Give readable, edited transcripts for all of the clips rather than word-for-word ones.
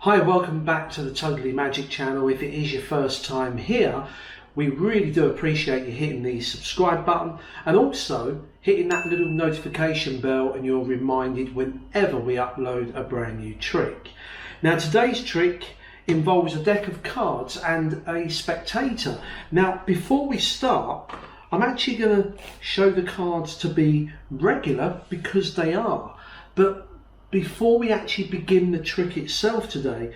Hi, welcome back to the Totally Magic channel. If it is your first time here, we really do appreciate you hitting the subscribe button and also hitting that little notification bell, and you're reminded whenever we upload a brand new trick. Now today's trick involves a deck of cards and a spectator. Now before we start, I'm actually going to show the cards to be regular because they are, but before we actually begin the trick itself today,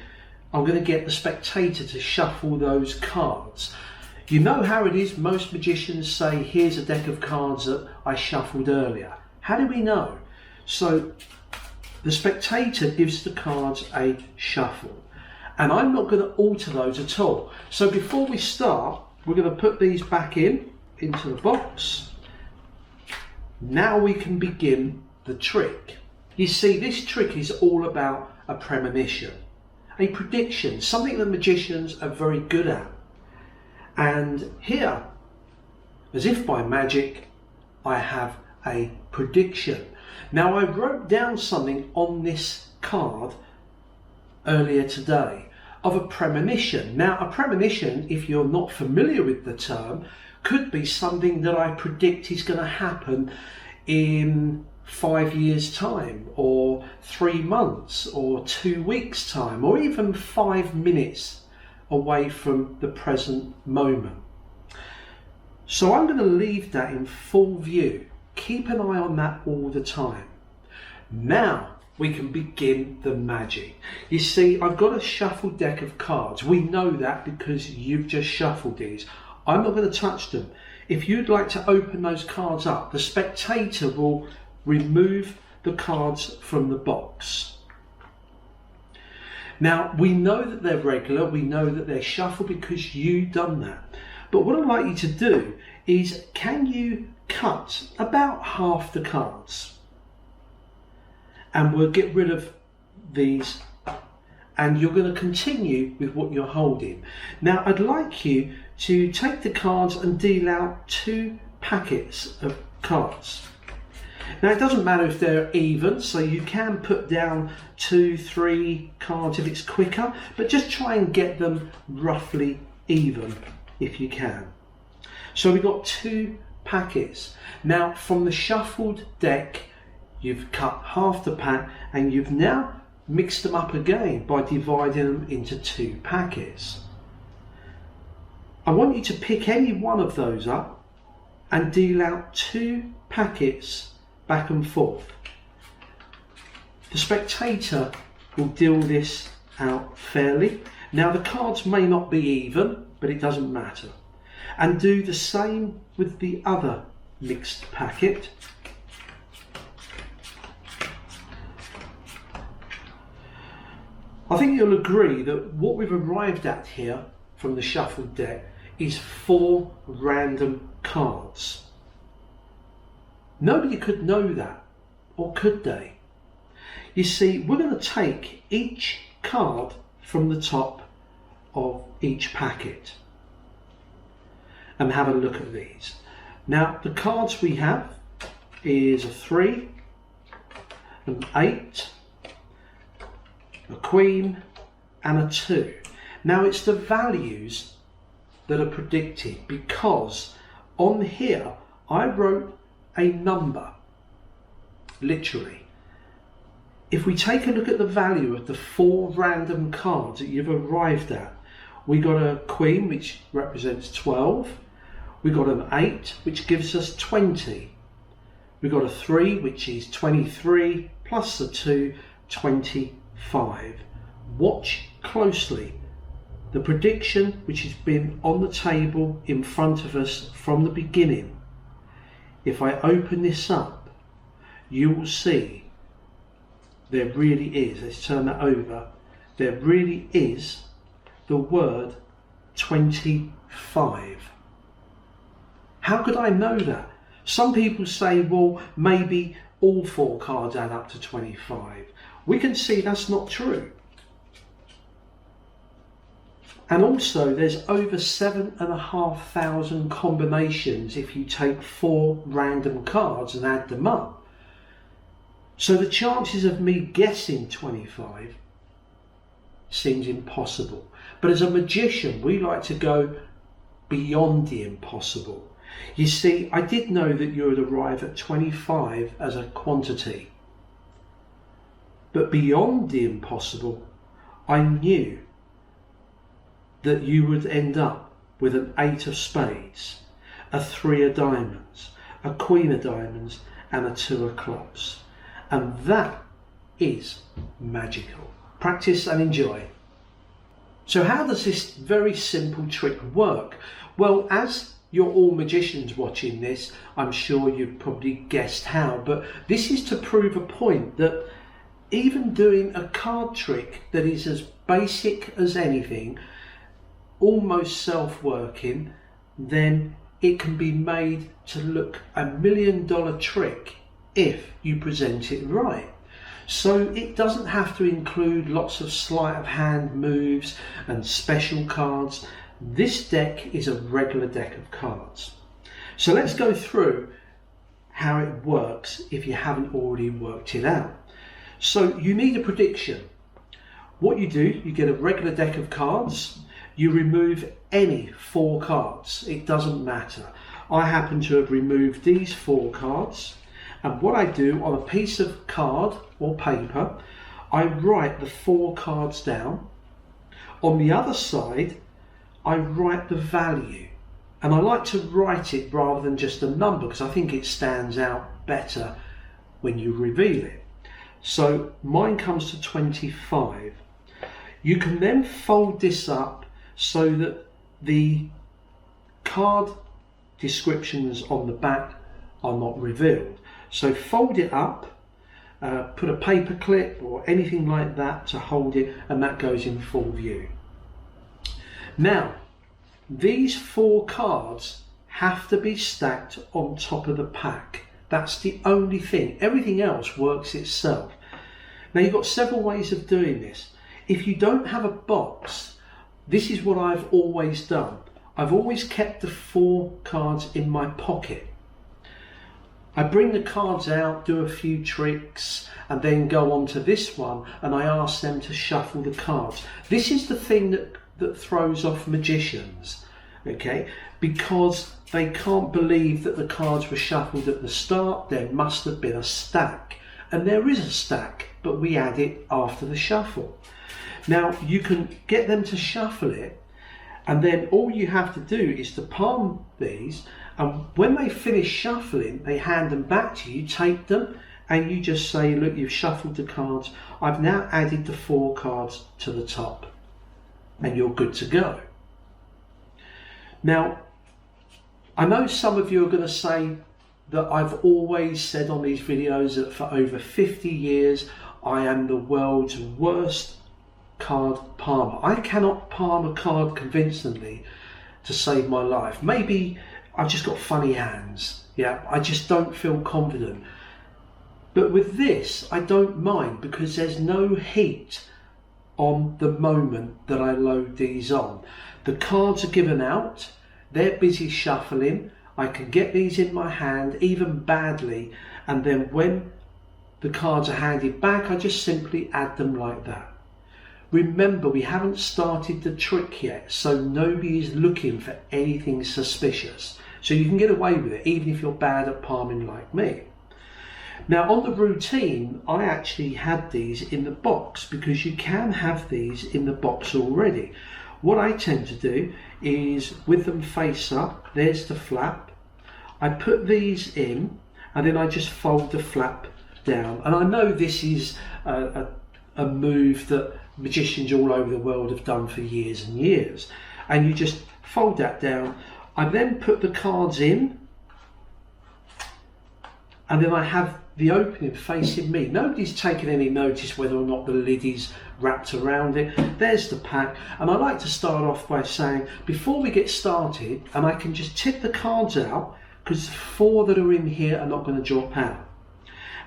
I'm going to get the spectator to shuffle those cards. You know how it is, most magicians say, here's a deck of cards that I shuffled earlier. How do we know? So the spectator gives the cards a shuffle, and I'm not going to alter those at all. So before we start, we're going to put these back into the box. Now we can begin the trick. You see, this trick is all about a premonition, a prediction, something that magicians are very good at. And here, as if by magic, I have a prediction. Now, I wrote down something on this card earlier today of a premonition. Now, a premonition, if you're not familiar with the term, could be something that I predict is going to happen in 5 years time, or 3 months, or 2 weeks time, or even 5 minutes away from the present moment. So I'm going to leave that in full view. Keep an eye on that all the time. Now we can begin the magic. You see, I've got a shuffled deck of cards. We know that because you've just shuffled these. I'm not going to touch them. If you'd like to open those cards up, the spectator will remove the cards from the box. Now, we know that they're regular, we know that they're shuffled because you've done that. But what I'd like you to do is, can you cut about half the cards? And we'll get rid of these, and you're going to continue with what you're holding. Now, I'd like you to take the cards and deal out 2 packets of cards. Now, it doesn't matter if they're even, so you can put down 2, 3 cards if it's quicker, but just try and get them roughly even if you can. So we've got 2 packets. Now, from the shuffled deck, you've cut half the pack, and you've now mixed them up again by dividing them into 2 packets. I want you to pick any one of those up and deal out 2 packets back and forth. The spectator will deal this out fairly. Now, the cards may not be even, but it doesn't matter. And do the same with the other mixed packet. I think you'll agree that what we've arrived at here from the shuffled deck is 4 random cards. Nobody could know that, or could they? You see, we're going to take each card from the top of each packet and have a look at these. Now, the cards we have is a 3, an 8, a queen, and a 2. Now, it's the values that are predicted, because on here I wrote a number, literally. If we take a look at the value of the 4 random cards that you've arrived at, we got a queen, which represents 12. We got an 8, which gives us 20. We got a 3, which is 23, plus the 2, 25. Watch closely. The prediction, which has been on the table in front of us from the beginning. If I open this up, you will see there really is, let's turn that over, there really is the word 25. How could I know that? Some people say, well, maybe all 4 cards add up to 25. We can see that's not true. And also, there's over 7,500 combinations if you take 4 random cards and add them up. So the chances of me guessing 25 seems impossible. But as a magician, we like to go beyond the impossible. You see, I did know that you would arrive at 25 as a quantity. But beyond the impossible, I knew that you would end up with an 8 of spades, a 3 of diamonds, a queen of diamonds, and a 2 of clubs. And that is magical. Practice and enjoy. So how does this very simple trick work? Well, as you're all magicians watching this, I'm sure you've probably guessed how, but this is to prove a point that even doing a card trick that is as basic as anything, almost self-working, then it can be made to look $1 million trick if you present it right. So it doesn't have to include lots of sleight of hand moves and special cards. This deck is a regular deck of cards. So let's go through how it works if you haven't already worked it out. So you need a prediction. What you do, you get a regular deck of cards, you remove any 4 cards, it doesn't matter. I happen to have removed these 4 cards, and what I do on a piece of card or paper, I write the 4 cards down. On the other side, I write the value, and I like to write it rather than just a number because I think it stands out better when you reveal it. So mine comes to 25. You can then fold this up so that the card descriptions on the back are not revealed. So fold it up, put a paper clip or anything like that to hold it, and that goes in full view. Now, these 4 cards have to be stacked on top of the pack. That's the only thing. Everything else works itself. Now, you've got several ways of doing this. If you don't have a box, this is what I've always done. I've always kept the 4 cards in my pocket. I bring the cards out, do a few tricks, and then go on to this one, and I ask them to shuffle the cards. This is the thing that throws off magicians, okay? Because they can't believe that the cards were shuffled at the start. There must have been a stack, and there is a stack, but we add it after the shuffle. Now, you can get them to shuffle it, and then all you have to do is to palm these, and when they finish shuffling, they hand them back to you, take them, and you just say, look, you've shuffled the cards. I've now added the 4 cards to the top, and you're good to go. Now, I know some of you are going to say that I've always said on these videos that for over 50 years, I am the world's worst card palmer. I cannot palm a card convincingly to save my life. Maybe I've just got funny hands. Yeah, I just don't feel confident. But with this, I don't mind because there's no heat on the moment that I load these on. The cards are given out, they're busy shuffling, I can get these in my hand even badly, and then when the cards are handed back, I just simply add them like that. Remember, we haven't started the trick yet, so nobody is looking for anything suspicious. So you can get away with it, even if you're bad at palming like me. Now, on the routine, I actually had these in the box because you can have these in the box already. What I tend to do is, with them face up, there's the flap. I put these in, and then I just fold the flap down. And I know this is a move that magicians all over the world have done for years and years. And you just fold that down. I then put the cards in, and then I have the opening facing me. Nobody's taken any notice whether or not the lid is wrapped around it. There's the pack, and I like to start off by saying, before we get started, and I can just tip the cards out, because the 4 that are in here are not going to drop out.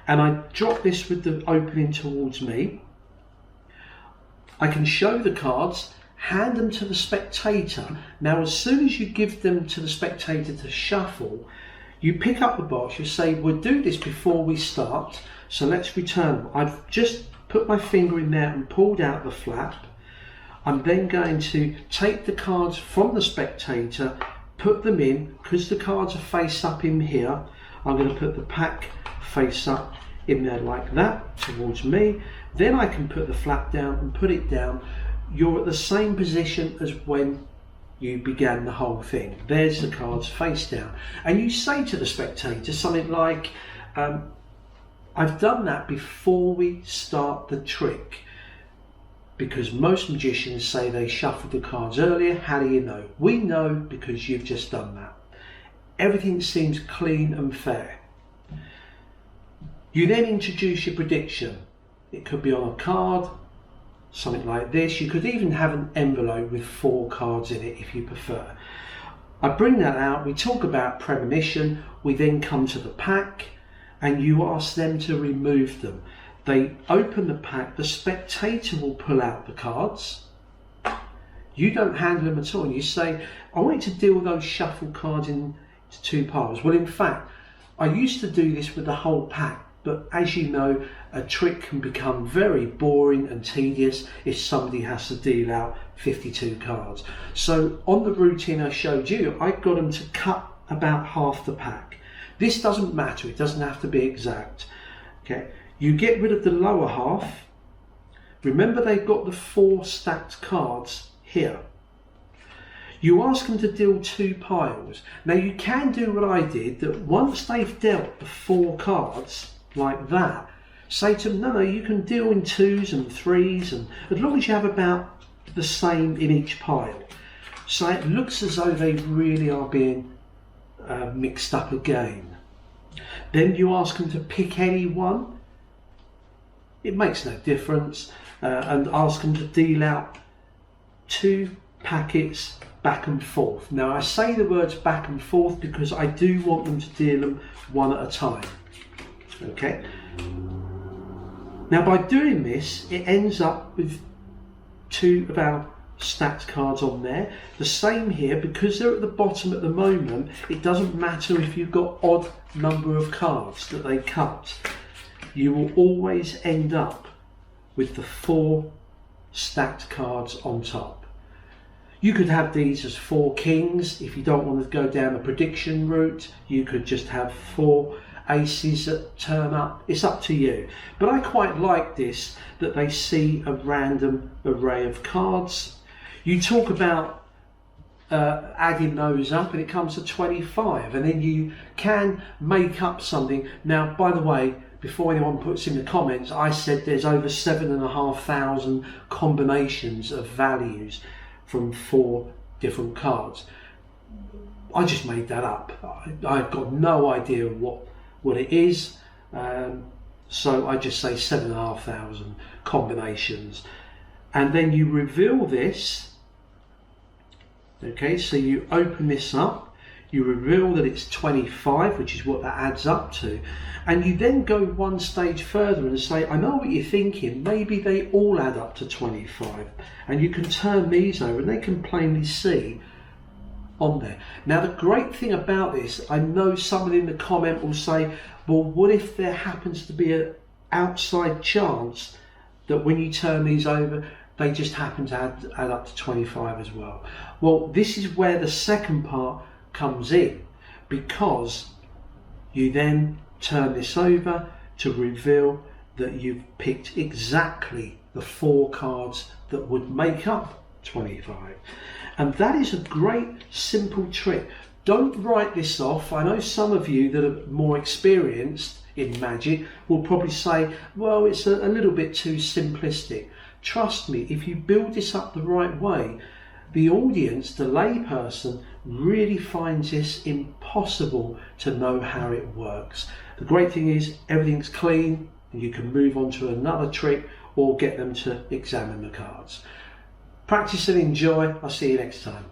And I drop this with the opening towards me. I can show the cards, hand them to the spectator. Now, as soon as you give them to the spectator to shuffle, you pick up the box, you say, we'll do this before we start, so let's return them. I've just put my finger in there and pulled out the flap. I'm then going to take the cards from the spectator, put them in, because the cards are face up in here, I'm going to put the pack face up in there like that towards me. Then I can put the flap down and put it down. You're at the same position as when you began the whole thing. There's the cards face down. And you say to the spectator something like, I've done that before we start the trick. Because most magicians say they shuffled the cards earlier. How do you know? We know because you've just done that. Everything seems clean and fair. You then introduce your prediction. It could be on a card, something like this. You could even have an envelope with 4 cards in it if you prefer. I bring that out, we talk about premonition, we then come to the pack and you ask them to remove them. They open the pack, the spectator will pull out the cards. You don't handle them at all. You say, I want you to deal with those shuffled cards into 2 piles. Well, in fact, I used to do this with the whole pack, but as you know, a trick can become very boring and tedious if somebody has to deal out 52 cards. So on the routine I showed you, I got them to cut about half the pack. This doesn't matter, it doesn't have to be exact. Okay. You get rid of the lower half. Remember, they've got the 4 stacked cards here. You ask them to deal 2 piles. Now you can do what I did, that once they've dealt the 4 cards like that, say to them, no, you can deal in 2s and 3s, and as long as you have about the same in each pile. So it looks as though they really are being mixed up again. Then you ask them to pick any one. It makes no difference, and ask them to deal out 2 packets back and forth. Now I say the words back and forth because I do want them to deal them one at a time. Okay. Now by doing this, it ends up with 2 of our stacked cards on there. The same here, because they're at the bottom at the moment, it doesn't matter if you've got odd number of cards that they cut. You will always end up with the 4 stacked cards on top. You could have these as 4 kings if you don't want to go down the prediction route. You could just have 4 aces that turn up. It's up to you. But I quite like this, that they see a random array of cards. You talk about adding those up and it comes to 25, and then you can make up something. Now, by the way, before anyone puts in the comments, I said there's over 7,500 combinations of values from 4 different cards. I just made that up. I've got no idea what it is, so I just say 7,500 combinations. And then you reveal this. Okay, so you open this up, you reveal that it's 25, which is what that adds up to, and you then go one stage further and say, I know what you're thinking, maybe they all add up to 25, and you can turn these over and they can plainly see on there. Now the great thing about this, I know someone in the comment will say, well, what if there happens to be an outside chance that when you turn these over, they just happen to add up to 25 as well? Well, this is where the second part comes in, because you then turn this over to reveal that you've picked exactly the 4 cards that would make up 25. And that is a great simple trick. Don't write this off. I know some of you that are more experienced in magic will probably say, well, it's a little bit too simplistic. Trust me, if you build this up the right way, the audience, the layperson, really finds this impossible to know how it works. The great thing is everything's clean and you can move on to another trick or get them to examine the cards. Practice and enjoy. I'll see you next time.